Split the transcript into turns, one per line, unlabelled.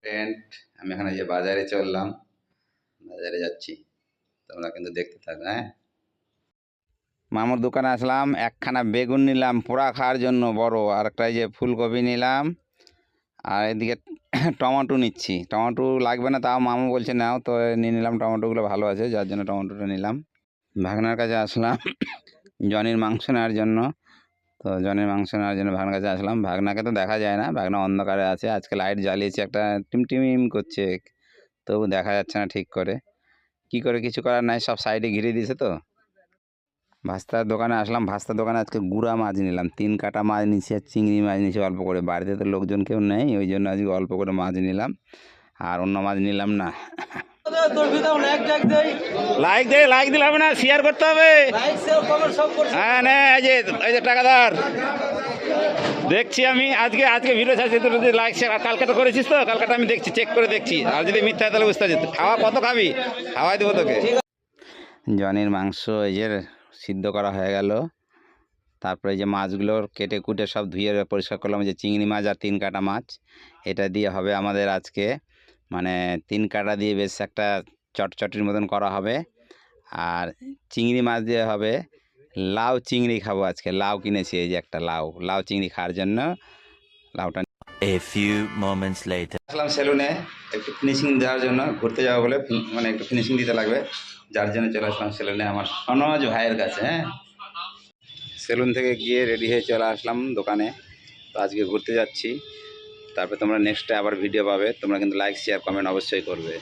Friend, আমি এখানে যে বাজারে চললাম, বাজারে যাচ্ছি, তোমরা কিন্তু দেখতে থাকো। হ্যাঁ, মামুর দোকানে আসলাম, একখানা বেগুন নিলাম পোড়া খাওয়ার জন্য বড়, আর একটা যে ফুলকপি নিলাম, আর এদিকে টমেটো নিচ্ছি। টমেটো লাগবে না, তাও মামু বলছে নাও, তো নিয়ে নিলাম। টমেটোগুলো ভালো আছে, যার জন্য টমেটোটা নিলাম। ভাগনার কাছে আসলাম জনির মাংস নেওয়ার জন্য। তো জনির মাংস নেওয়ার জন্য ভাগনার কাছে আসলাম। ভাগনাকে তো দেখা যায় না, ভাগনা অন্ধকারে আছে। আজকে লাইট জ্বালিয়েছে, একটা টিমটিম করছে, তবু দেখা যাচ্ছে না ঠিক করে। কি করে, কিছু করার নাই, সব সাইডে ঘিরে দিয়েছে। তো ভাস্তার দোকানে আসলাম। ভাস্তার দোকানে আজকে গুড়া মাছ নিলাম, 3 কাটা মাছ নিচ্ছি, আর চিংড়ি মাছ নিচ্ছি অল্প করে। বাড়িতে তো লোকজন কেউ নেই, ওই জন্য আজকে অল্প করে মাছ নিলাম, আর অন্য মাছ নিলাম না। লাইক দিলে হবে না, শেয়ার করতে হবে। হ্যাঁ, না এই যে টাকাদার দেখছি আমি, আজকে ভিডিও ছাড়ছি, তুই যদি লাইক শেয়ার, কালকে তো করেছিস, তো কালকাটা আমি দেখছি, চেক করে দেখছি, আর যদি মিথ্যা হয় তাহলে বুঝতে পারছি। খাওয়া কত খাবি, খাওয়াই দেবো তোকে। জনির মাংস এই যে সিদ্ধ করা হয়ে গেল। তারপরে যে মাছগুলো কেটে কুটে সব ধুয়ে পরিষ্কার করলাম, যে চিংড়ি মাছ আর 3 কাটা মাছ, এটা দিয়ে হবে আমাদের আজকে, মানে 3 কাটা দিয়ে বেশ একটা চটচটির মতন করা হবে। আর চিংড়ি মাছ দিয়ে হবে লাউ চিংড়ি খাবো আজকে। লাউ কিনেছি, এই যে একটা লাউ চিংড়ি খাওয়ার জন্য লাউটা।
A few moments later.
আসলাম সেলুনে একটু ফিনিশিং দেওয়ার জন্য, ঘুরতে যাবো বলে, মানে একটু ফিনিশিং দিতে লাগবে, যার জন্য চলে আসলাম সেলুনে আমার সনোজ ভাইয়ের কাছে। হ্যাঁ, সেলুন থেকে গিয়ে রেডি হয়ে চলে আসলাম দোকানে। তো আজকে ঘুরতে যাচ্ছি। তারপরে তোমরা নেক্সটে আবার ভিডিও পাবে, তোমরা কিন্তু লাইক শেয়ার কমেন্ট অবশ্যই করবে।